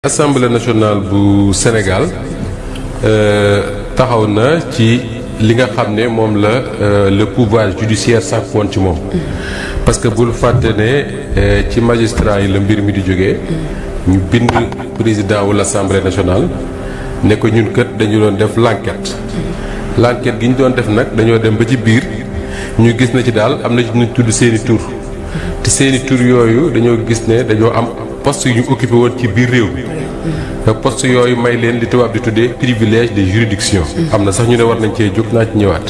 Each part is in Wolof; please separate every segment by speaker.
Speaker 1: Assemblée nationale bu Sénégal taxaw na ci li nga xam ne moom la le pouvoir judiciaire sàkk woon ci moom parce que bul fàtte ne ci magistrat yi la mbir mi di jógee ñu bind président wu l'Assemblée nationale ne ko ñun kat dañu doon def l'enquête gi ñu doon def nag dañoo dem ba ci biir ñu gis na ci daal am na ci ñu tudd seeni tur te seeni tur yooyu dañoo gis ne dañoo am poste yu ñu occupé woon ci biir réew mi te poste yooyu may leen li tubaab di tuddee privilège de juridiction am na sax ñu ne war nañ cee jóg naa ci ñëwaat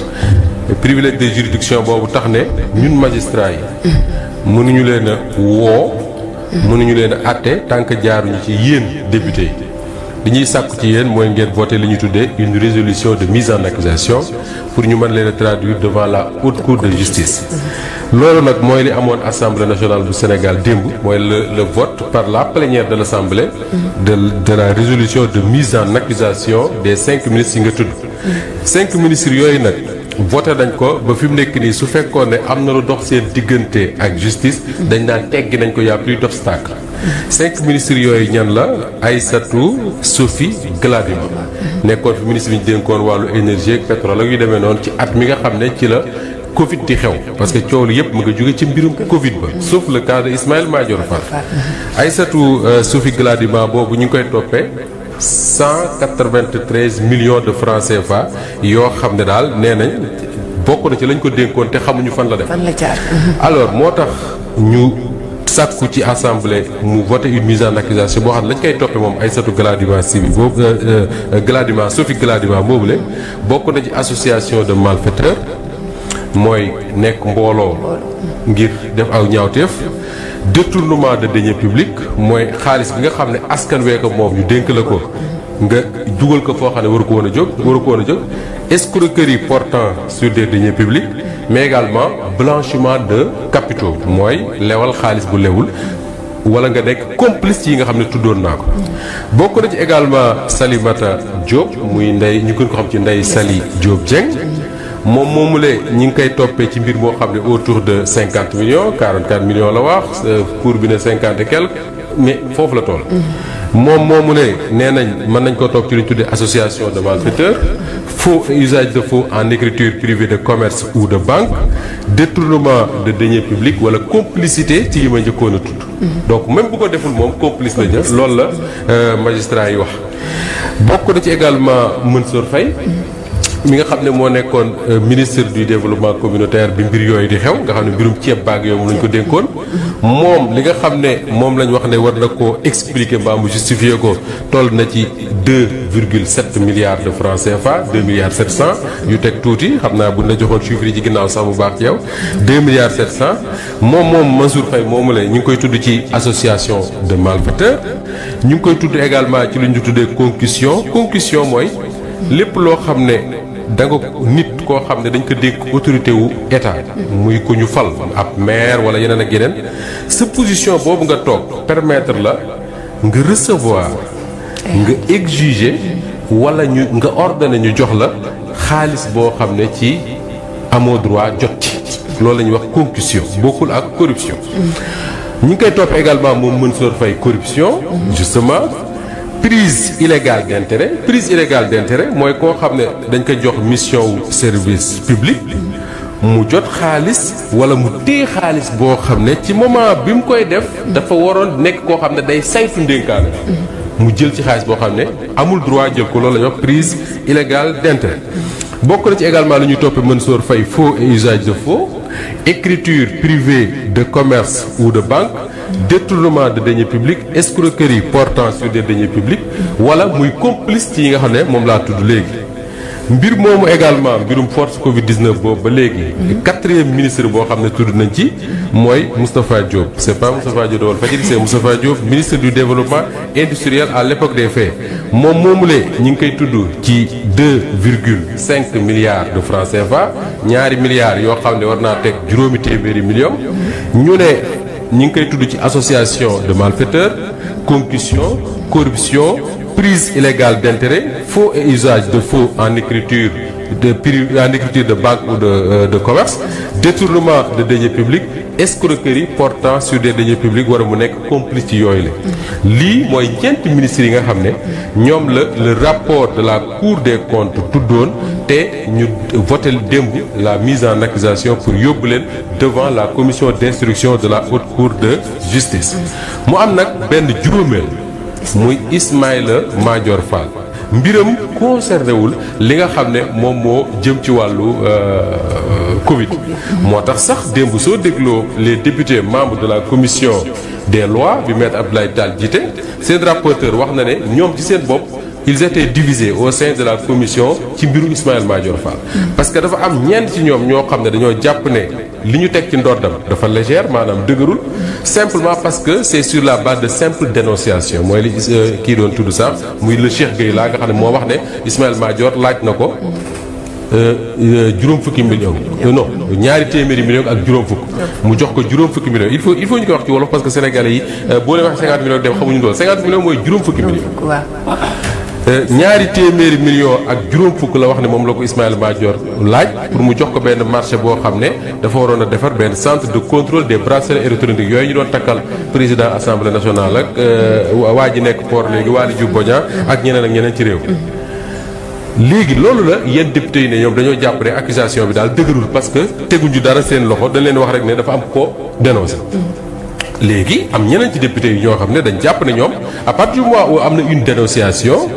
Speaker 1: privilège de juridiction boobu tax ne ñun magistrat yi mënuñu leen a woo mënuñu leen a àtte tant que jaaruñu ci yéen député yi li ñuy sàkku ci yéen mooy ngeen voté li ñu tuddee une résolution de mise en accusation pour ñu mën leen a traduire devant la haute cour de justice loolu nag mooy li amoon assemblée nationale bu Sénégal démb mooy le vote par la plénière de l'assemblée de la résolution de mise en accusation des 5 ministres yi nga tudd 5 ministres yooyu nag voté nañ ko ba fi mu nekk nii su fekkoon ne am na lu dox seen diggante ak justice dañ naan teggi nañ ko y a plus d'obstacle 5 ministres yooyu ñan la Aïssatou Sophie Gladima nekkoon fi ministre bi ñu dénkoon wàllu énergie ak pétrole ak yu demee noonu ci at mi nga xam ne ci la Covid di xew parce que coow li yëpp mu nga jóge ci mbirum Covid ba sauf le cas de Ismaïla Madior Fall Aïssatou Sophie Gladima boobu ñu ngi koy toppee 193 millions de francs CFA yoo xam ne daal nee nañ bokk na ci lañ ko dénkoon te xamuñu fan la def.
Speaker 2: fan la jaar.
Speaker 1: alors moo tax ñu sàkku ci assemblée mu voté une mise en accusation boo xam ne lañ koy toppee moom Aïssatou Gladima si boobu Sophie Gladima boobu la bokk na ci association de malfaiteurs. mooy nekk mbooloo ngir def aw ñaawteef détournement de deniers publics mooy xaalis bi nga xam ne askan wee ko moom ñu dénk la ko nga dugal ko foo xam ne waru ko woon a jóg escroquerie portant sur des deniers publics mais également blanchiment de capitaux mooy lewal xaalis bu lewul wala nga nekk complice yi nga xam ne tuddoon naa ko bokk na ci également Salimata Diop muy ndey ñu gën ko xam ci ndey Sali Diop Dieng moom moomulee ñi ngi koy toppee ci mbir moo xam ne autour de 50 millions 44 millions la wax pour bi ne 50 et quelques mais foofu la toll. moom moomulee nee nañ mën nañ ko topp ci lu ñu tuddee association de malfaiteurs faux et usage de faux en écriture privée de commerce ou de banque détournement de deniers publics wala complicité ci yi ma njëkkoon a tudd. donc même bu ko deful moom complice la jël loolu la magistrat yi wax. bokk na ci également Mansour Faye. mi nga xam ne moo nekkoon ministre du développement communautaire bi mbir yooyu di xew nga xam ne mbirum ceeb baag yooyu moom lañ ko dénkoon moom li nga xam ne moom lañ wax ne war na koo expliquer mbaa mu justifier ko toll na ci 2,7 milliards de francs CFA 2 milliards 700 yu teg tuuti xam naa buñ la joxoon chiffre yi ci ginnaaw sax mu baax ci yow 2 milliards 700 moom Mansour Faye moomu la ñu ngi koy tudd ci association de malfaiteurs ñu ngi koy tudd également ci lu ñu tuddee concussion mooy lépp loo xam ne da nga nit koo xam ne dañ ko dénk autorité wu état muy ku ñu fal ab maire wala yeneen ak yeneen sa position boobu nga toog permettre la nga recevoir nga exiger wala nga ordonner ñu jox la xaalis boo xam ne ci amoo droit jot ci loolu la ñuy wax concussion bokkul ak corruption ñu ngi koy topp également moom Mansour Faye corruption justement prise illégale d'intérêt mooy koo xam ne dañ ko jox mission wu service public mu jot xaalis wala mu téye xaalis boo xam ne ci moment bi mu koy def dafa waroon nekk koo xam ne day saytu ndénkaane mu jël ci xaalis boo xam ne amul droit jël ko loolu la ñuy wax prise illégale d'intérêt bokk na ci également lu ñuy toppee Mansour Faye faux et usage de faux écriture privée de commerce ou de banque détournement de deniers publics escroquerie portant sur des deniers publics wala muy complice ci yi nga xam ne moom laa tudd léegi mbir moomu également mbirum force Covid 19 boobu ba léegi 4e ministre boo xam ne tudd nañ ci mooy Moustapha Diop c'est pas Moustapha Diop de Walfadjri c'est Moustapha Diop ministre du développement industriel à l'époque des faits moom moomulee ñi ngi koy tudd ci 2,5 milliards de francs CFA ñaari milliards yoo xam ne war naa teg juróomi téeméeri millions ñu ne ñi ngi koy tudd ci association de malfaiteurs concussion corruption prise illégale d'intérêt faux et usage de faux en écriture de banque ou de commerce détournement de deniers publics escroquerie portant sur des deniers publics war a mu nekk complice ci yooyu la lii mooy ñeenti ministres yi nga xam ne ñoom la le rapport de la Cour des comptes tuddoon te ñu voté démb la mise en accusation pour yóbbu leen devant la commission d'instruction de la haute cour de justice mu am nag benn juróomeel muy Ismaïla Madior Fall mbiram concerné wul li nga xam ne moom moo jëm ci wàllu Covid moo tax sax démb soo dégloo les députés membres de la commission des lois bi maître Abdoulaye Tall jiite seen rapporteur wax na ne ñoom ci seen bopp ils étaient divisés au sein de la commission ci mbiru Ismaïla Madior Fall parce que dafa am ñenn ci ñoom ñoo xam ne dañoo jàpp ne li ñu teg ci ndoddam dafa légère maanaam dëgërul simplement parce que c'est sur la base de simple dénonciation mooy li kii doon tudd sax muy le Cheikh Gueye laa nga xam ne moo wax ne Ismaïla Madior laaj na ko juróom fukki millions non ñaari téeméeri millions ak juróom fukk mu jox ko juróom fukki millions il faut ñu koy wax ci wolof parce que sénégalais yi boo leen waxee 50 millions dem xamuñu loolu 50 millions mooy juróom fukki millions ñaari téeméeri millions ak juróom fukk la wax ne moom la ko Ismaïla Madior laaj pour mu jox ko benn marché boo xam ne dafa waroon a defar benn centre de contrôle des bracelets électroniques yooyu ñu doon takkal président assemblée nationale ak waa ji nekk port léegi Waly Diouf Bodian ak ñeneen ci réew léegi loolu la yenn députés yi ne ñoom dañoo jàpp ne accusation bi daal dëgërul parce que teguñu dara seen loxo dañ leen wax rek ne dafa am ko dénoncé léegi am ñeneen ci députés yi ñoo xam ne dañ jàpp ne ñoom à partir du moment où am na une dénonciation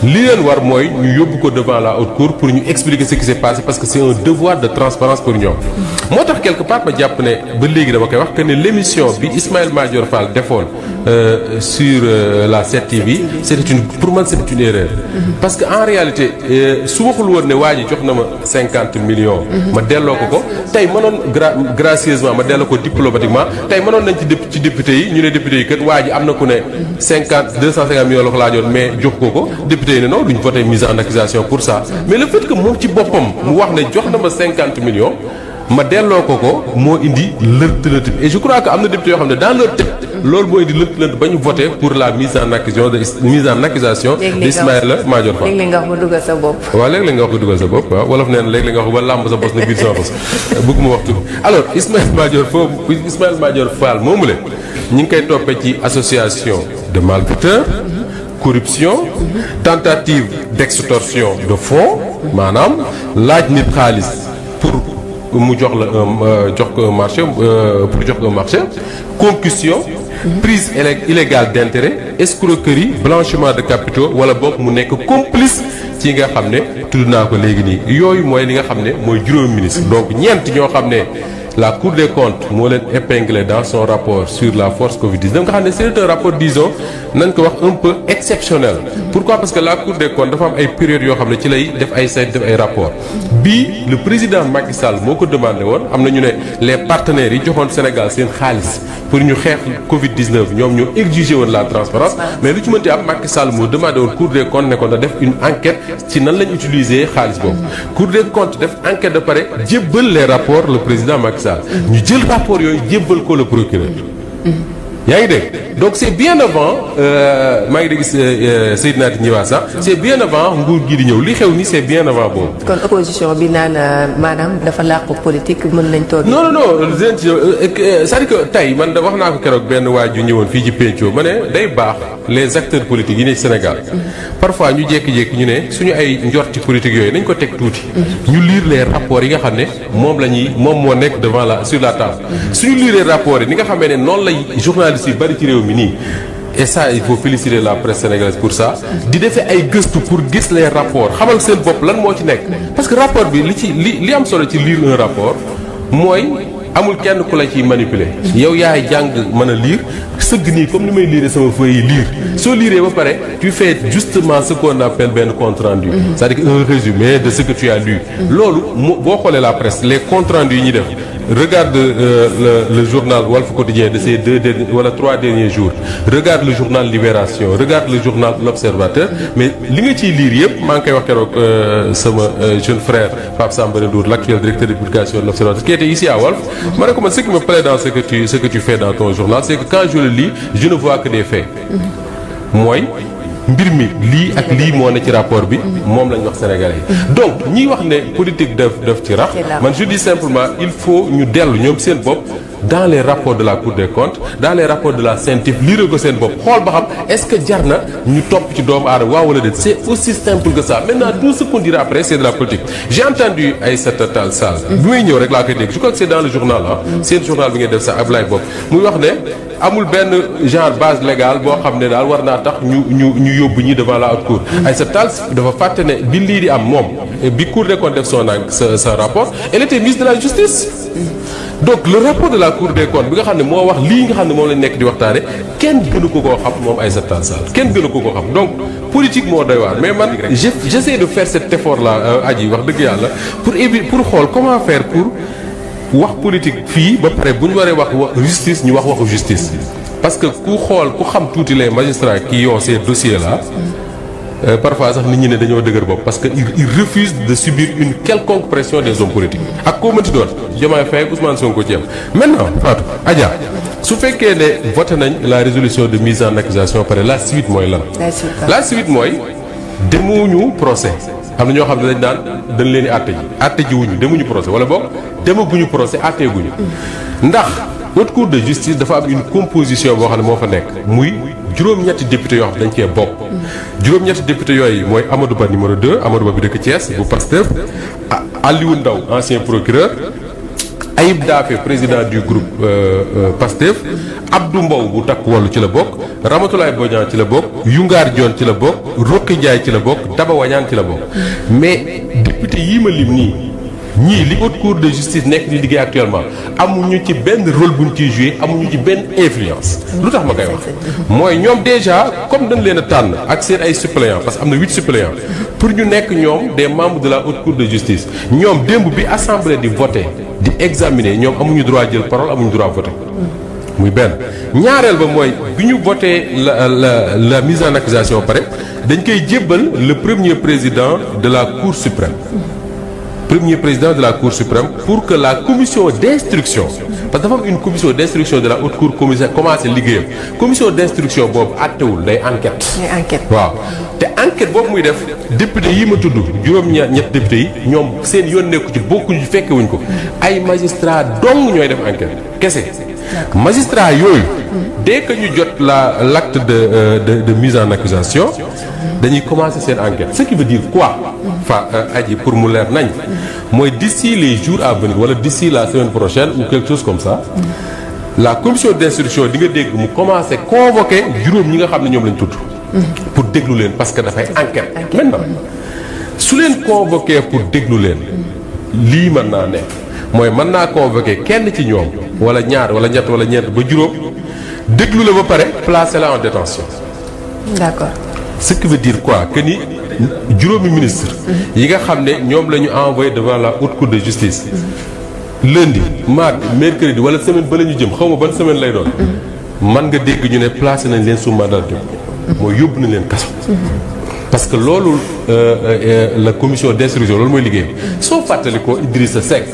Speaker 1: li leen war mooy ñu yóbbu ko devant la haute cour pour ñu expliquer ce qui s'est passé parce que c'est un devoir de transparence pour ñoom moo tax quelque part ma jàpp ne ba léegi dama koy wax que ne l'émission bi Ismaïla Madior Fall defoon sur la 7TV pour man c'était une erreur parce que en réalité su waxul woon ne waa ji jox na ma 50 millions ma delloo ko tey mënoon gracieusement ma delloo ko diplomatiquement tey mënoon nañ ci député yi ñu ne député yi kat waa ji am na ku ne 250 millions la ko laajoon mais jox ko député yi ne non duñ voté mise en accusation pour ça mais le fait que moom ci boppam mu wax ne jox na ma 50 millions ma delloo ko moo indi lënt et je crois que am na député yoo xam ne dans leur tête loolu moo indi lënt ba ñu voté pour la mise en accusation de Ismaïla Madior Fall.
Speaker 2: léeg-léeg nga wax ba dugal sa bopp.
Speaker 1: waaw léeg-léeg nga wax ba dugal sa bopp waaw wolof nee na léeg-léeg nga wax ba làmb sa bos na biir sama bos bëgg ma wax tudd alors Ismaïla Madior Fall moomu la ñu ngi koy toppee ci association de malfaiteurs corruption tentative d'extorsion de fonds maanaam laaj nit xaalis pour mu jox ko un marché pour jox ko un marché concussion prise illégale d'intérêt escroquerie blanchiment de capitaux wala boog mu nekk complice ci nga xam ne tudd naa ko léegi nii yooyu mooy li nga xam ne mooy juróomi ministre donc ñeent ñoo xam ne la Cour des comptes moo leen épinglé dans son rapport sur la force Covid-19 nga xam ne c'est un rapport disons nañ ko wax un peu exceptionnel. Pourquoi? Parce que la Cour des comptes dafa am ay périodes yoo xam ne ci lay def ay saytu def ay rapports bii le président Macky Sall moo ko demandé woon am na ñu ne les partenaires yi joxoon Sénégal seen xaalis pour ñu xeex Covid-19 ñoom ñoo exigé woon la transparence mais lu ci mënti am Macky Sall moo demandé woon Cour des comptes ne ko na def une enquête ci nan lañ utiliser xaalis boobu. Cour des comptes def enquête de pare jébbal les rapports le président Macky Sall ñu jël rapport yooyu jébbal ko le procureur. yaa ngi dégg donc c'est bien avant maa ngi dégg Seydina Ndiaye sax c'est bien avant nguur gi di ñëw li xew ni c'est bien avant boobu.
Speaker 2: kon opposition bi naan maanaam dafa làqu politique mën nañ toog.
Speaker 1: non c'est-à-dire que tey man da wax naa ko keroog benn waa ju ñëwoon fii ci Pencco ma ne day baax les acteurs politiques yi ne Sénégal parfois ñu jékki-jékki ñu ne suñu ay njorti politique yooyu nañ ko teg tuuti. ñu lire les rapports yi nga xam ne moom moo nekk devant sur la table suñu lire rapports yi ni nga xamee ne noonu lay journalistes yi bari ci réew mi nii et ça il faut féliciter la presse sénégalaise pour ça di defee ay gëstu pour gis les rapports xamal seen bopp lan moo ci nekk parce que rapport bi li am solo ci lire un rapport mooy amul kenn ku la ciy manipuler yow yaay jàng mën a lire sëgg nii comme ni may lire sama feuille yi lire soo liree ba pare tu fais justement ce qu'on appelle benn compte rendu c'est-à-dire un résumé de ce que tu as lu loolu boo xoolee la presse les comptes rendus yi ñuy def regarde le journal Walf Quotidien de ces 3 derniers jours regarde le journal Libération regarde le journal L'Observateur mais li nga ciy lire yëpp maa ngi koy wax keroog sama jeune frère Pape Samba Ndour l'actuel directeur de publication de L'Observateur qui était ici à Walf ma ne ko man ce qui me plaît dans ce que tu fais dans ton journal c'est que quand je le lis je ne vois que des faits mooy mbir mi lii ak lii moo ne ci rapport bi moom lañ wax sénégalais yi donc ñiy wax ne politique def ci rax man je dis simplement il faut ñu dellu ñoom seen bopp dans les rapports de la Cour des comptes dans les rapports de la CENTIF lire ko seen bopp xool ba xam est-ce que jar na ñu topp ci doomu aadama waaw wala déet c'est aussi simple que ça maintenant tout ce qu'on dira après c'est de la politique j'ai entendu Aïssata Tall Sall bi may ñëw rek laa koy dégg je crois que c'est dans le journal seen journal bi ngay def sax Ablaye Bob muy wax ne amul benn genre base légale boo xam ne daal war naa tax ñu yóbbu ñi devant la haute cour Aïssata Tall dafa fàtte ne bi lii di am moom bi Cour des comptes def sa rapport elle était ministre de la justice donc le rapport de la Cour des comptes bi nga xam ne moo wax lii nga xam ne moom lañ nekk di waxtaane kenn gënu ko koo xam moom Aïssata Tall Sall kenn gënu ko koo xam donc politique moo doy waar mais man j'essaie de faire cet effort là aji wax dëgg yàlla pour xool comment faire pour wax politique fii ba pare bu ñu waree wax justice ñu wax waxu justice parce que ku xam tuuti les magistrats qui ont ces dossiers là parfois sax nit ñi ne dañoo dëgër bopp parce que ils refusent de subir une quelconque pression des hommes politiques ak koo mënti doon Diomaye Faye ak Ousmane Sonko ci am maintenant Fatou Adja su fekkee ne voté nañ la résolution de mise en accusation pare la suite mooy lan la suite mooy demuñu procès am na ñoo xam ne dañ daan dañ leen di àtte ji wuñu demuñu procès wala boog demaguñu procès àttee guñu ndax haute cour de justice dafa am une composition boo xam ne moo fa nekk muy juróom-ñetti député yoo xam dañ cee bokk juróom-ñetti député yooyu mooy Amadou Ba numéro 2 Amadou Ba bi dëkk Thiès bu Pastef Aliou Ndao ancien procureur Ayib Daffé président du groupe Pastef Abdou Mbow bu takk Wallu ci la bokk Ramatoulaye Bodian ci la bokk Youngar Dione ci la bokk Roqi Ndiaye ci la bokk Daba Wañaan ci la bokk mais député yii ma lim nii ñii li haute cour de justice nekk di liggéey actuellement amuñu ci benn rôle buñ ciy joué amuñu ci benn influence lu tax ma koy wax mooy ñoom déjà comme dañ leen a tànn ak seen ay suppléants parce que am na 8 suppléants pour ñu nekk ñoom des membres de la haute cour de justice ñoom démb bi assemblée di voter di examiner ñoom amuñu droit jël parole amuñu droit voter muy benn ñaareel ba mooy bi ñu voté la mise en accusation pare dañ koy jébbal le premier président de la cour suprême premier président de la Cour suprême pour que la commission d'instruction parce que dafa am une commission d'instruction de la haute cour commencé liggéeyam commission d'instruction boobu àttewul day enquête waaw te enquête boobu muy def député yi ma tudd juróom-ñett député yi ñoom seen yoon nekku ci bokkuñu ci fekkewuñ ko ay magistrat dong ñooy def enquête kese magistrat yooyu dès que ñu jot l'acte de mise en accusation dañuy commencer seen enquête ce qui veut dire quoi aji pour mu leer nañ mooy d'ici les jours à venir wala d'ici la semaine prochaine ou quelque chose comme ça la commission d'instruction di nga dégg mu commencer convoquer juróom ñi nga xam ne ñoom lañ tudd pour déglu leen parce que dafay enquête maintenant su leen convoquer pour déglu leen lii mën naa nekk mooy mën naa convoquer kenn ci ñoom wala ñaar wala ñett wala ñeent ba juróom déglu la ba pare placer la en détention
Speaker 2: d'accord
Speaker 1: ce qui veut dire quoi que ni juróomi ministre yi nga xam ne ñoom la ñu envoyé devant la haute cour de justice lundi mardi mercredi wala semaine ba la ñu jëm xaw ma ban semaine lay doon man nga dégg ñu ne placé nañ leen sous mandat de dépôt mooy yóbbu nañ leen kaso parce que loolu la commission d'instruction loolu mooy liggéey soo fàttali ko Idrissa Seck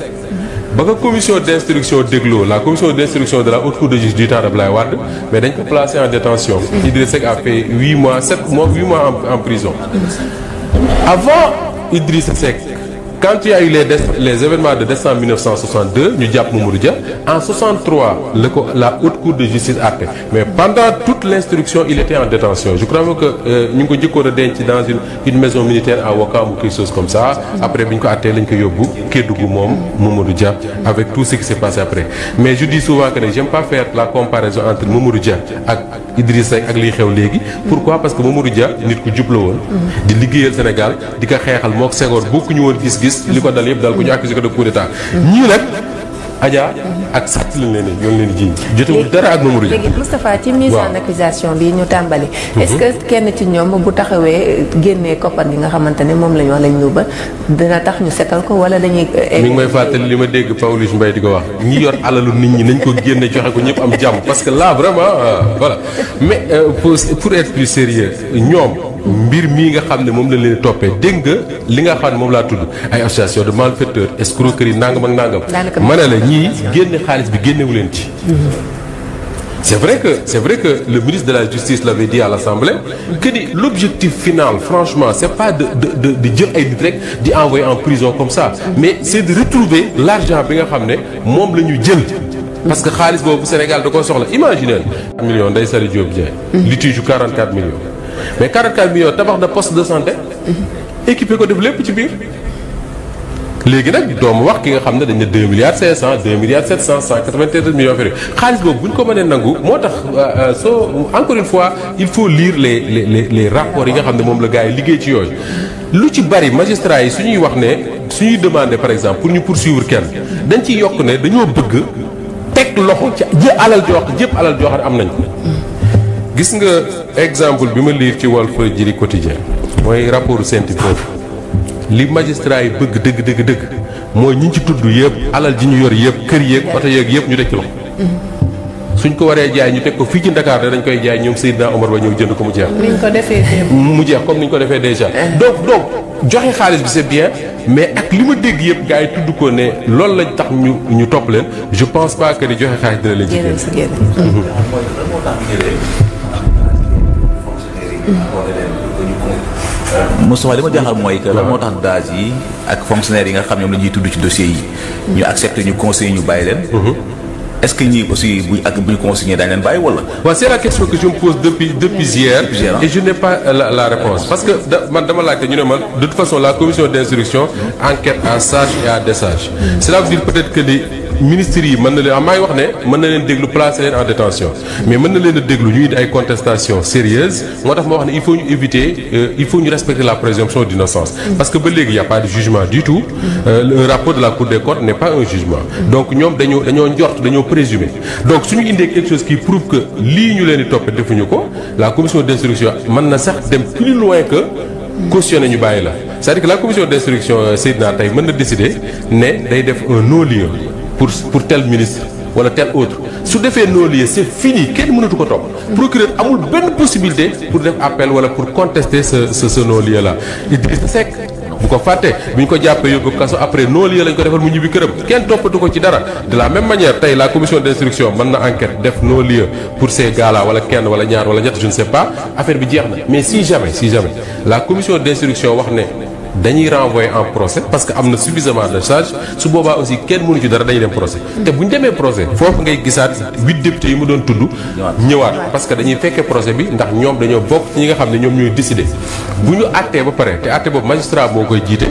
Speaker 1: ba nga commission d'instruction dégloo la commission d'instruction de la haute cour de justice du temps d'Abdoulaye Wade mais dañ ko placé en détention Idrissa Seck a fait 8 mois 7 mois 8 mois en prison avant Idrissa Seck quand il y a eu les événements de décembre 1962 ñu jàpp Mamadou Dia en 63 la haute cour de justice àtte mais pendant toute l'instruction il était en détention je crois que ñu ngi ko njëkkoon a denc dans une maison militaire à Ouakam ou quelque chose comme ça après bi ñu ko àttee lañ ko yóbbu Kédougou moom Mamadou Dia avec tout ce qui s'est passé après mais je dis souvent que ne j'aime pas faire la comparaison entre Mamadou Dia ak Idrissa Seck ak liy xew léegi pourquoi parce que Mamadou Dia nit ku jub la woon di liggéeyal Sénégal di ko xeexal mook Senghor bokkuñu woon gis-gis li ko dal yëpp daal ku ñu accusé ko de coup d'état ñii nag Adja ak sàcc lañ leen ñoo ngi leen di jiiñ jotewul dara ak Mamadou Dia
Speaker 2: léegi Moustapha ci mise en accusation bi ñu tàmbali est-ce que kenn ci ñoom bu taxawee génnee koppar yi nga xamante ne moom la ñu wax lañ ñu ba dina tax ñu setal ko wala dañuy
Speaker 1: mi ngi may fàttali li ma dégg Pawlish Mbaye di ko wax ñi yor alalu nit ñi nañ ko génne joxe ko ñëpp am jàmm parce que là vraiment voilà mais pour être plus sérieux ñoom mbir mii nga xam ne moom lañ leen toppee dégg nga li nga xam ne moom laa tudd ay association de malfaiteurs escroquerie nangam ak nangam ma ne la ñii génne xaalis bi génnewu leen ci c'est vrai que le ministre de la justice l'avait dit à l'Assemblée que ni l'objectif final franchement c'est pas de jël ay nit rek di envoyer en prison comme ça mais c'est de retrouver l'argent bi nga xam ne moom la ñu jël parce que xaalis boobu Sénégal da koo soxla imaginer millions Ndeye Saly Diop Dieng litige yu 44 millions mais 44 millions tabax na poste de santé équipé ko def lépp ci biir léegi nag doomu wax ki nga xam ne dañ ne 2 milliards 500 2 milliards 700 193 millions fere xaalis boobu bu ñu ko mënee nangu moo tax soo encore une fois il faut lire les rapports yi nga xam ne moom la gars yi liggéey ci yooyu lu ci bari magistrats yi suñuy wax ne suñuy demander par exemple pour ñu poursuivre kenn dañ ciy yokk ne dañoo bëgg teg loxo ci alal joo xam ne am nañ ko gis nga exemple bi ma lire ci Walfadjri quotidien mooy rapport Saint-Hyacinthe li magistrat yi bëgg dëgg mooy ñi ci tudd yëpp alal ji ñu yor yëpp kër yeeg oto yeeg yëpp ñu teg ci loxo suñ ko waree jaay ñu teg ko fii ci Dakar dañ koy jaay ñoom Seydina Omar ba ñëw jënd ko mu jeex.
Speaker 2: niñ ko defee
Speaker 1: mu jeex comme niñ ko defee déjà. donc joxe xaalis bi c'est bien mais ak li ma dégg yëpp gars yi tudd ko ne loolu lañ tax ñu topp leen je pense pas que ni joxe xaalis dina leen ci génn.
Speaker 3: Moustapha li ma jaaxal mooy que la moo tax DAGE yi ak fonctionnaires yi nga xam ñoom la ñuy tudd ci dossiers yi ñu accepté ñu conseiller ñu bàyyi leen est-ce que ñii aussi bu ñu consigné daañu leen bàyyi wala.
Speaker 1: waaw c'est la question que je me pose depuis hier et je n'ai pas la réponse parce que man dama laajte ñu ne ma de toute façon la commission d'instruction enquête à sage et à décharge cela veut dire peut-être que ni ministres yi mën na leen maa ngi wax ne mën na leen déglu placer leen en détention mais mën na leen a déglu ñu indi ay contestations sérieuses moo tax ma wax ne il faut ñu éviter il faut ñu respecter la présomption d'innocence parce que ba léegi y a pas de jugement du tout le rapport de la Cour des comptes n'est pas un jugement donc ñoom dañoo njort dañoo présumer donc suñu indee quelque chose qui prouve que lii ñu leen di toppee defuñu ko la commission d'instruction mën na sax dem plus loin que cautionner ñu bàyyi la c'est-à-dire que la commission d'instruction Seydina tey mën na décider ne day def un non-lieu pour tel ministre wala tel autre su defee non-lieu c'est fini kenn mënatu ko topp procureur amul benn possibilité pour def appel wala pour contester ce non-lieu là Idrissa Seck bu ko fàtte bu ñu ko jàppee yóbbu kaso après non-lieu lañ ko defal mu ñibbi këram kenn toppatu ko ci dara de la même manière tey la commission d'instruction mën na enquête def non-lieu pour ces gars-là wala kenn wala ñaar wala ñett je ne sais pas affaire bi jeex na mais si jamais la commission d'instruction wax ne dañuy renvoyer en procès parce que am na suffisamment de charges su boobaa aussi kenn mënu ci dara dañuy dem procès te bu ñu demee procès foofu ngay gisaat 8 députés yi mu doon tudd ñëwaat parce que dañuy fekkee procès bi ndax ñoom dañoo bokk ci ñi nga xam ne ñoom ñooy décider bu ñu àttee ba pare te àtte boobu magistrat moo koy jiite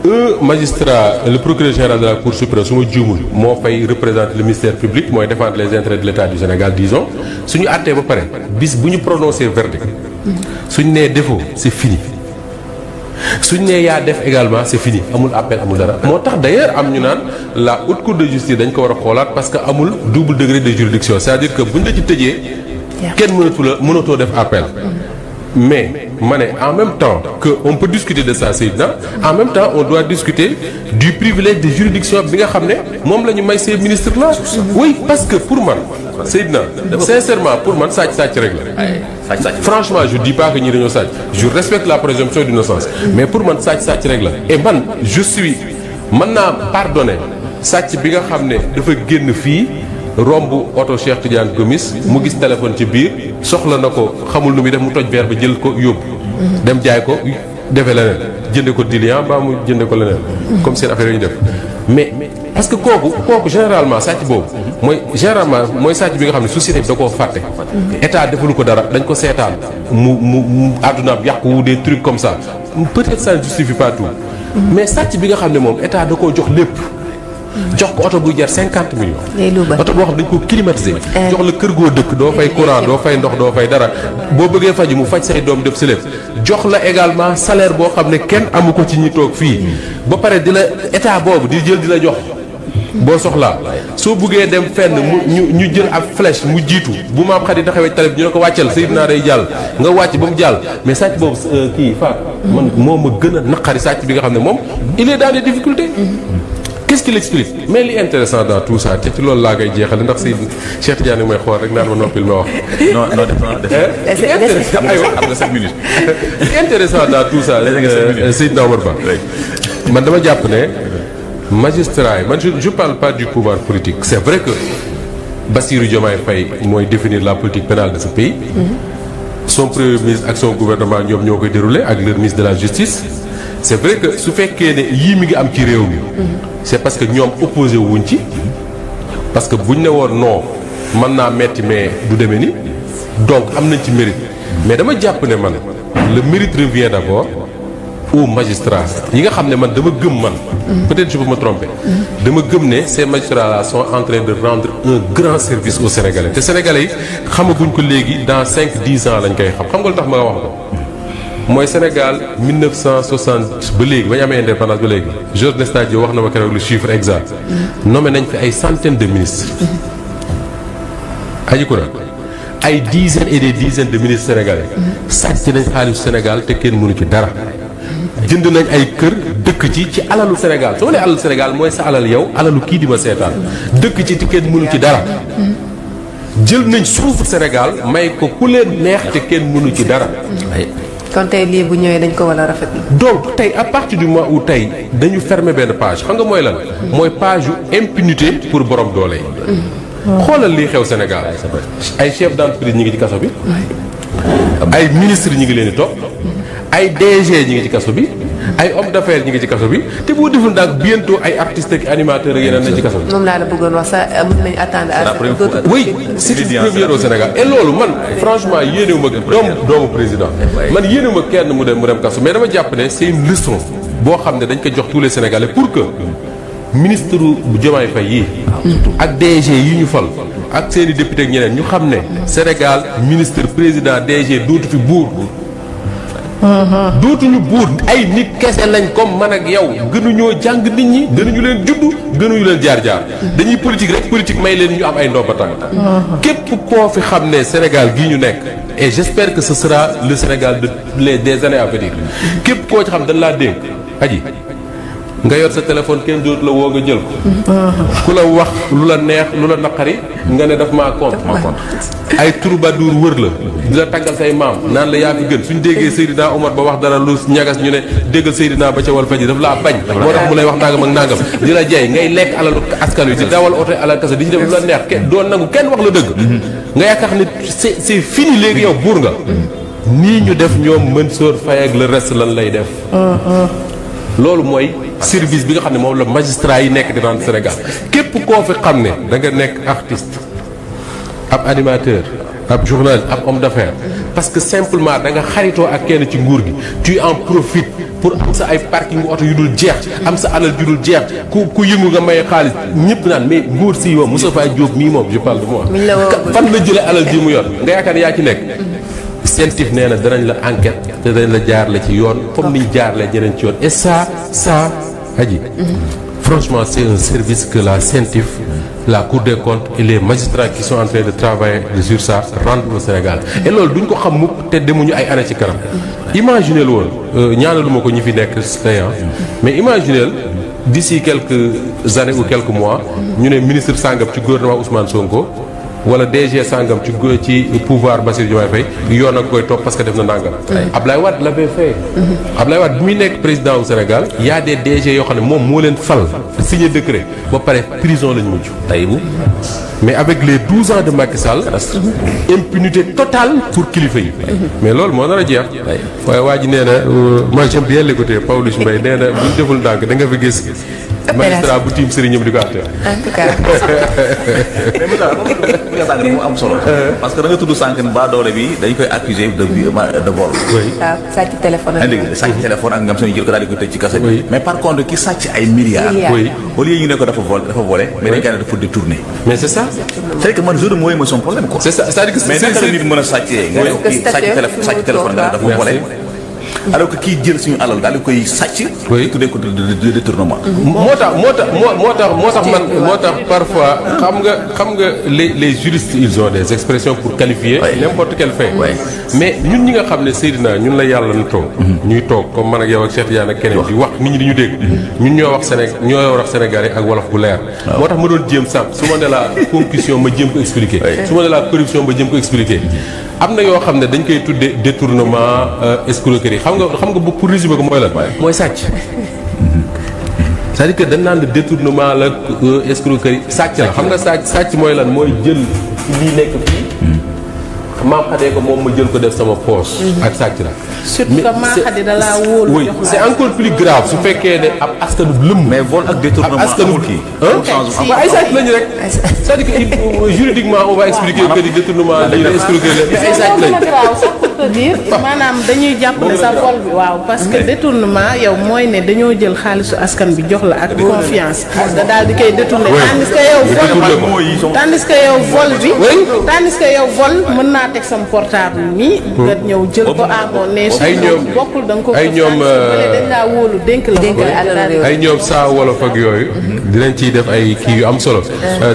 Speaker 1: un magistrat le procureur général de la Cour suprême su ma juumul moo fay représenter le ministère public mooy défendre les intérêts de l'État du Sénégal disons suñu àttee ba pare bis bu ñu prononcer verdict suñ nee défaut c'est fini suñ nee yaa def également c'est fini amul appel amul dara moo tax d'ailleurs am ñu naan la haute cour de justice dañ ko war a xoolaat parce que amul double degré de juridiction c'est-à-dire que buñ la ci tëjee kenn mënatoo def appel mais ma ne en même temps que on peut discuter de ça Seydina en même temps on doit discuter du privilège de juridiction bi nga xam ne moom la ñu may ces ministres là oui parce que pour man Seydina sincèrement pour man sàcc rek la franchement je dis pas que ñi dañoo sàcc je respecte la présomption d'innocence mais pour man sàcc rek la et man je suis mën naa pardonner sàcc bi nga xam ne dafa génn fii romb oto Cheikh Tidiane Gomis mu gis téléphone ci biir soxla na ko xamul nu muy def mu toj verre ba jël ko yóbbu dem jaay ko defee leneen jënde ko diluant ba mu jënde ko leneen comme seen affaire yi ñu def mais parce que kooku généralement sàcc boobu mooy sàcc bi nga xam ne société bi da koo fàtte état defalu ko dara dañ ko seetaan mu àddunaam yàqu des trucs comme ça peut-être ça ne justifie pas tout mais sàcc bi nga xam ne moom état da koo jox lépp jox ko oto buy jar 50 millions. oto boo xam dañ ko climatiser. jox la kër goo dëkk doo fay courant doo fay ndox doo fay dara boo bëggee faju mu faj say doom def si lépp jox la également salaire boo xam ne kenn amu ko ci ñi toog fii ba pare di la état boobu di jël di la jox boo soxlaa soo buggee dem fenn ñu jël ab flèche mu jiitu bu maam xarit taxawee tali bi ñu ne ko wàccal Seydina day jàll nga wàcc ba mu jàll mais sàcc boobu kii Fatou man moo ma gën a naqari sàcc bi nga xam ne moom il est dans des difficultés. Qu'est-ce qu'il explique mais li intéressant dans tout ça te ci loolu laa koy jeexale ndax si Cheikh Tidiane mooy xool rek naan ma noppil ma wax.
Speaker 3: non def am nga 5 minutes.
Speaker 1: intéressant dans tout ça Seydina Omar Ba man dama jàpp ne magistrat yi man je parle pas du pouvoir politique c'est vrai que Bassirou Diomaye Faye mooy définir la politique pénale de ce pays son premier ministre ak son gouvernement ñoom ñoo koy dérouler ak leur ministre de la justice c'est vrai que su fekkee ne yii mi ngi am ci réew mi c'est parce que ñoom opposé wuñ ci parce que buñ ne woon non mën naa metti mais du demee ni donc am nañ ci mérite mais dama jàpp ne man le mérite revient d'abord aux magistrats yi nga xam ne man dama gëm man peut-être je peux me tromper dama gëm ne ces magistrats là sont en train de rendre un grand service aux Sénégalais te Sénégalais yi xamaguñ ko léegi dans 5-10 ans lañ koy xam nga lu tax ma wax ko mooy Sénégal 1960 ba léegi ba ñu amee indépendance ba léegi Georges Nesta Diop wax na ma keroog le chiffre exact nommé nañ fi ay centaines de ministres aji ko na ay dizaines et des dizaines de ministres sénégalais sàcc nañ xaalisu Sénégal te kenn mënu ci dara jënd nañ ay kër dëkk ci alalu Sénégal soo nee alalu Sénégal mooy sa alal yow alalu kii di ma seetaan dëkk ci te kenn mënu ci dara jël nañ suufu Sénégal may ko ku leen neex te kenn mënu ci dara.
Speaker 2: kon tey lii bu ñëwee dañ ko war a rafetlu.
Speaker 1: donc tey à partir du moment où tey dañu fermer benn page xam nga mooy lan. mooy page yu impunité pour borom doole yi. xoolal lii xew Sénégal ay chef d'entreprise ñi ngi ci kaso bi. ay ministres ñi ngi leen di topp. ay DG ñi ngi ci kaso bi. ay hommes d'affaires ñi ngi ci kaso bi te boo deful ndax bientôt ay artistes ak animateurs ak yeneen nañ ci kaso bi.
Speaker 2: moom laa la bëggoon wax sax mën nañu attendre à.
Speaker 1: oui c'est une première au Sénégal et loolu man franchement yéenewuma doomu président man yéenewuma kenn mu dem kaso mais dama jàpp ne c'est une leçon boo xam ne dañ ko jox tous les Sénégalais pour que ministre bu Diomaye Faye yi ak DG yi ñu fal ak seeni député ak ñeneen ñu xam ne Sénégal ministre président DG dootu fi buur. dootuñu buur ay nit kese lañ comme man ak yow gënuñoo jàng nit ñi gënuñu leen juddu gënuñu leen jaar-jaar dañuy politique rek politique may leen ñu am ay ndomba tànk képp koo fi xam ne Sénégal gii ñu nekk et j'espère que ce sera le Sénégal des années à venir képp koo ci xam dañ laa dénk aji nga yor sa téléphone kenn dootu la woo nga jël ko ku la wax lu la neex lu la naqari nga ne daf maa compte ay troubadour wër la di la taggal say maam naan la yaa fi gën suñ déggee Seydina Omar ba wax dara lu ñagas ñu ne déggal Seydina ba ca wal faji daf laa bañ moo tax mu lay wax nangam ak nangam di la jay ngay lekk alalu askan wi di dawal oto alal kasa di ñu def lu la neex kenn doon nangu kenn wax la dëgg nga yaakaar ne c'est fini léegi yow buur nga nii ñu def ñoom Mansour Faye ak le reste lan lay def loolu mooy service bi nga xam ne moom la magistrat yi nekk di rendre Sénégal képp koo fi xam ne da nga nekk artiste ab animateur ab journaliste ab homme d'affaires parce que simplement da nga xaritoo ak kenn ci nguur gi tu en profites pour am sa ay parking oto yu dul jeex am sa alal yu dul jeex ku yëngu nga maye xaalis ñëpp naan mais nguur si yow Moustapha Diop mii moom je parle de moi fan la jëlee alal ji mu yor nga yaakaar ne yaa ci nekk CENTIF nee na danañ la enquête te danañ la jaarale ci yoon comme niñ jaarale ñeneen ci yoon et ça aji franchement c'est un service que la CENTIF la Cour des comptes et les magistrats qui sont en train de travailler sur ça rendent au Sénégal et loolu duñ ko xam mukk te demuñu ay année ci kanam imaginez lu woon ñaanaluma ko ñi fi nekk tey mais imaginez d'ici quelques années ou quelques mois ñu ne ministre sangam ci gouvernement Ousmane Sonko wala DG sangam ci pouvoir Bassirou Diomaye Faye yoon ak koy topp parce que def na ndàngam. Ablaye Wade l'avait fait. Ablaye Wade bi muy nekk président au Sénégal y a des DG yoo xam ne moom moo leen fal signé décret ba pare prison lañ mujj. Taïbou mais avec les 12 ans de Macky Sall. impunité totale pour kilifa yi. mais loolu moo nar a jeex. waaye waa ji nee na moi j'aime bien l'écouter Pawlish Mbaye nee na bu ñu deful ndànk da nga fi gis. magistrat bu tiim sëriñam di ko àtte.
Speaker 2: en tout cas.
Speaker 3: mais mu am solo. parce que da nga tudd sànq ba doole bi dañ koy accuser de vol.
Speaker 2: waaw sàcc téléphone ak.
Speaker 3: sàcc téléphone ak ngam seen jël ko daal di koy tëj ci kaso bi. mais par contre ki sàcc ay milliards. au lieu ñu ne ko dafa volé. mais dañ koy ne dafa détourné.
Speaker 1: mais c'est ça.
Speaker 3: c'est que man jour de mooy mooy son problème quoi.
Speaker 1: c'est ça c'est-à-dire que
Speaker 3: mais naka nit mën a sàccee. nga ne kii sàcc téléphone nga dafa volé. alors que kii jël suñu alal daal di koy sàcc.
Speaker 1: oui
Speaker 3: tuddee ko de détournement.
Speaker 1: moo tax parfois xam nga les juristes ils ont des expressions pour qualifier n'importe quel fait. mais ñun ñi nga xam ne Seydina ñun la yàlla na toog. ñuy toog comme man ak yow ak Cheikh Tidiane ak keneen di wax nit ñi di ñu dégg. ñun ñoo wax Sénégalais ak wolof bu leer. moo tax ma doon jéem sànq su ma ne la concussion ma jéem ko expliquer. su ma ne la corruption ma jéem ko expliquer. am na yoo xam ne dañ koy tuddee détournement escroquerie xam nga pour résumer ko mooy lan. mooy sàcc. c'est-à-dire que dañ naan détournement la escroquerie sàcc la xam nga sàcc mooy lan mooy jël lii nekk fii. maam xatee ko moom ma jël ko def sama poche. ak sàcc la
Speaker 4: surtout que Mahadi da laa wóolu.
Speaker 1: oui c'est encore plus grave su fekkee ne ab askanu lëmm.
Speaker 3: mais vol ak détournement amul kii.
Speaker 1: waaw ay sàcc lañu rek. c'est-à-dire que juridiquement on va expliquer que ni détournement dañu la expliquer mais ay sàcc lañu.
Speaker 4: c'est-à-dire maanaam dañuy jàpp ne sa vol bi waaw parce que détournement yow mooy ne dañoo jël xaalisu askan bi jox la ak confiance da daal di koy détourner tandis que yow vol bi tandis que yow vol mën naa teg sam portable nii nga ñëw jël ko amoon ne su bokkul da nga ko
Speaker 1: ay ñoom
Speaker 4: dañ laa wóolu dénk la
Speaker 1: ay ñoom saa wolof ak yooyu dinañ ciy def ay kii yu am solo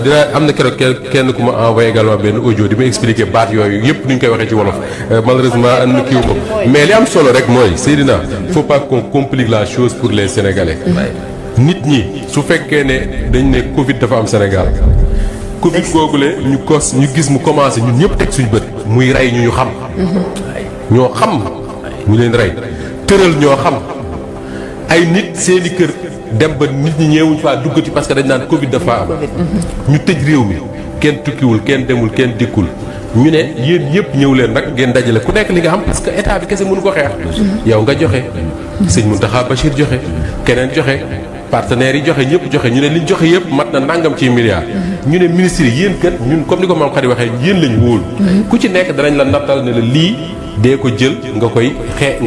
Speaker 1: dina am na keroog kenn ku ma envoyé également benn audio di ma expliquer baat yooyu yëpp ni ñu koy waxee ci wolof malheureusement am na kii wu mais li am solo rek mooy Seydina faut pas qu'on complique la chose pour les Sénégalais nit ñi su fekkee ne dañ ne Covid dafa am Sénégal Covid googule ñu gis mu commencé ñun ñëpp teg suñu bët muy rey ñu xam ñoo xam ñu leen rey tëral ñoo xam ay nit seeni kër dem ba nit ñi ñeewuñ faa duggati parce que dañ naan Covid dafa am ñu tëj réew mi kenn tukkiwul kenn demul kenn dikkul ñu ne yéen yëpp ñëw leen nag ngeen dajale ku nekk li nga xam parce que état bi kese mënu ko xeex yow nga joxe sëñ Mountakha Bachir joxe keneen joxe partenaires yi joxe ñëpp joxe ñu ne liñ joxe yëpp mat na nangam ci milliards ñu ne ministres yi yéen kat ñun comme ni ko maam Khady waxee yéen lañ wóolu ku ci nekk danañ la nattal ne la lii dee ko jël nga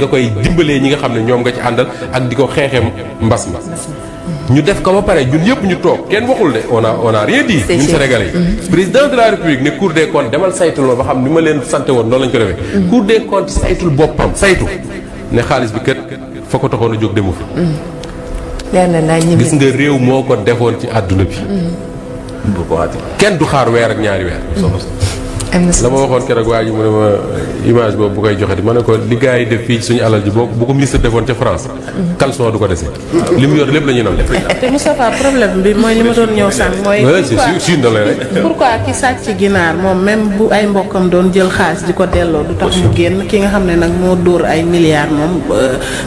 Speaker 1: koy dimbalee ñi nga xam ne ñoom nga ci àndal ak di ko xeexee mbas ma ñu def ko ba pare ñun yëpp ñu toog kenn waxul de on a rien dit ñun Sénégalais yi président de la République ne Cour des comptes demal saytul ma ba xam ni ma leen sante woon noonu lañ ko defee Cour des comptes saytul boppam saytu ne xaalis bi kat fa ko taxoon a jóg demu fa gis nga réew moo ko defoon ci àdduna bi kenn du xaar weer ak ñaari weer la ma waxoon keroog waa ji mu ne ma image boobu bu koy joxe di ma ne ko li gars yi def fii suñu alal ji bu ko ministre defoon ca France caleçon du ko dese li mu yor lépp la ñuy nam
Speaker 4: te Moustapha problème bi mooy li ma doon ñëw sànq mooy pourquoi ki sàcc ginaar moom même bu ay mbokkam doon jël xaalis di ko delloo du tax mu génn ki nga xam ne nag moo dóor ay milliards moom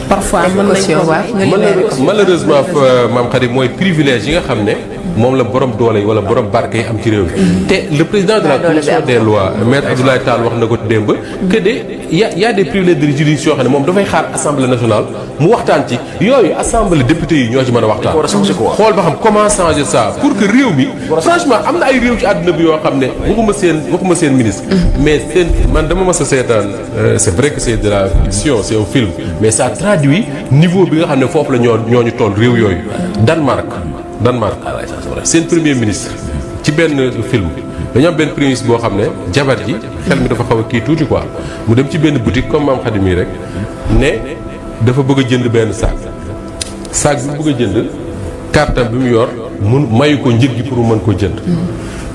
Speaker 4: parfois mën nañ ko
Speaker 1: malheureusement maam Khady mooy privilège yi nga xam ne moom la borom doole yi wala borom barke yi am ci réew mi te le président de la commission des lois maître Abdoulaye Tall wax na ko démb que de y a des privilèges de juridiction yoo xam ne moom dafay xaar assemblée nationale mu waxtaan ci yooyu assemblée député yi ñoo ci mën a waxtaan xool ba xam comment changer ça pour que réew mi franchement am na ay réew ci àdduna bi yoo xam ne waxuma seen ministre mais seen man dama mas a seetaan c'est vrai que c'est de la fiction c'est un film mais ça traduit niveau bi nga xam ne foofu la ñooñu toll réew yooyu Danemark seen premier ministre ci benn film dañu am benn premier ministre boo xam ne jabar ji xel mi dafa xaw a kii tuuti quoi mu dem ci benn boutique comme maam Khady mii rek ne dafa bëgg a jënd benn sac bi mu bëgg a jënd cartam bi mu yor mun mayu ko njëg gi pour mu mën ko jënd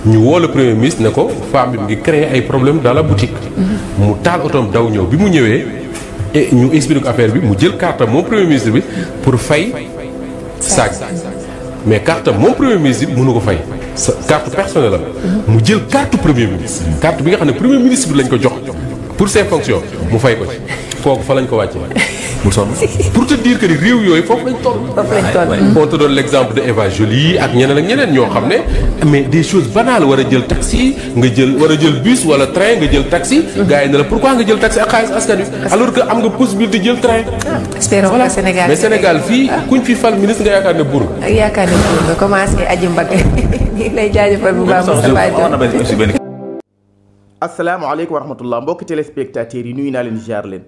Speaker 1: ñu woo le premier ministre ne ko femme bi mu ngi créer ay problème dans la boutique mu taal otoom daw ñëw bi mu ñëwee et ñu expliqué ko affaire bi mu jël cartam moom premier ministre bi pour fay sac mais carte moom premier ministre bi mënu ko fay sa carte personnelle la mu jël carte premier ministre carte bi nga xam ne premier ministre bi lañ ko jox pour ses fonctions mu fay ko ci kooku fa lañ ko wàcce mu sonn pour te dire que ni réew yooyu foofu lañ toll on te donne l'exemple de Eva Joly ak ñeneen ñoo xam ne mais des choses banales war a jël taxi war a jël bus wala train nga jël taxi gars yi ne la pourquoi nga jël taxi ak xaalis askan wi alors que am nga possibilité jël train
Speaker 2: voilà
Speaker 1: mais Sénégal fii kuñ fi fal ministre nga yaakaar ne buur
Speaker 2: nga commencé aji mbagg ñi lay jaajëfal bu baax Moustapha
Speaker 5: asalaamaaleykum wa rahmatullah mbokki téléspectateurs yi nuyu naa leen ziar leen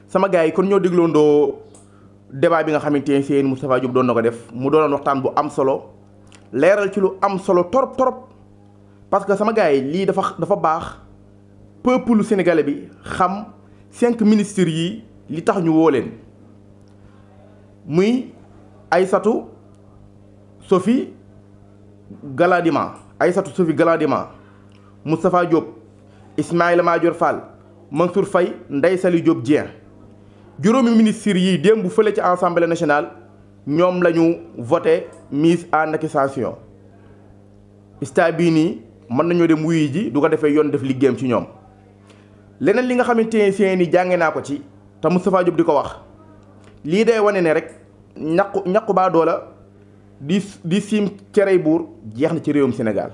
Speaker 5: sama gars yi kon ñoo dégloondoo débat bi nga xamante ne seen Moustapha Diop doon na ko def mu doonoon waxtaan bu am solo leeral ci lu am solo torop parce que sama gars yi lii dafa baax peuple sénégalais bi xam 5 ministres yi li tax ñu woo leen muy Aïssatou Sophie Gladima Moustapha Diop Ismaïla Madior Fall Mansour Faye Ndeye Saly Diop Dieng juróomi ministres yi démb fële ci assemblée nationale ñoom la ñu voté mise en accusation sta bii nii mën nañoo dem wuyu ji du ko defee yoon def liggéeyam ci ñoom leneen li nga xamante ne seeni jànge naa ko ci te Moustapha Diop di ko wax lii day wane ne rek ñaqu baa doola di siim cerey buur jeex na ci réewum Sénégal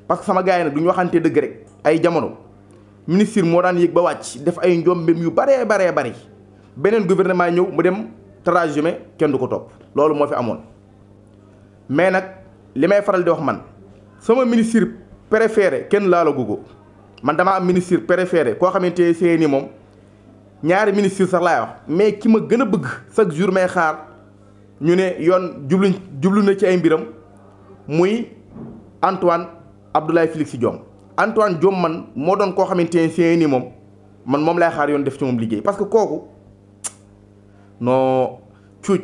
Speaker 5: parce que sama gars yi nag du ñu waxante dëgg rek ay jamono ministre moo daan yéeg ba wàcc def ay njombem yu baree bari beneen gouvernement ñëw mu dem transhumé kenn du ko topp loolu moo fi amoon. mais nag li may faral di wax man sama ministre préféré kenn laalagu ko man dama am ministre préféré koo xamante ne seeni moom ñaari ministre sax laay wax mais ki ma gën a bëgg chaque jour may xaar ñu ne yoon jublu na ci ay mbiram muy Antoine Abdoulaye Félix Diome. Antoine Diome man moo doon koo xamante ne seeni moom man moom lay xaar yoon def ci moom liggéey parce que kooku non cuuj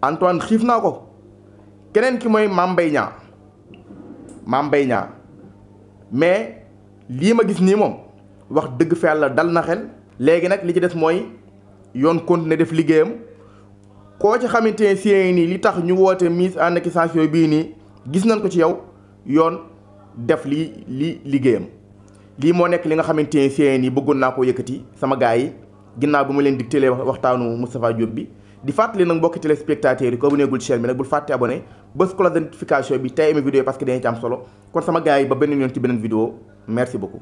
Speaker 5: Antoine xiif naa ko. keneen ki mooy Mame Mbaye Niang mais lii ma gis nii moom wax dëgg fa yàlla dal na xel. léegi nag li ci des mooy yoon continuer def liggéeyam koo ci xamante ne si nii li tax ñu woote mise en accusation bii nii gis nañ ko ci yow yoon def li liggéeyam. lii moo nekk li nga xamante ne si nii bëggoon naa koo yëkkati sama gars yi ginnaaw bi ma leen digtalee waxtaanu Moustapha Diop bi. di fàttali nag mbokki téléspectateurs yi ko abonné gul ci chaîne bi nag bul fàtte abonné bës cloche de notification bi tey amee vidéo parce que dañu ci am solo kon sama gars yi ba beneen yoon ci beneen vidéo merci beaucoup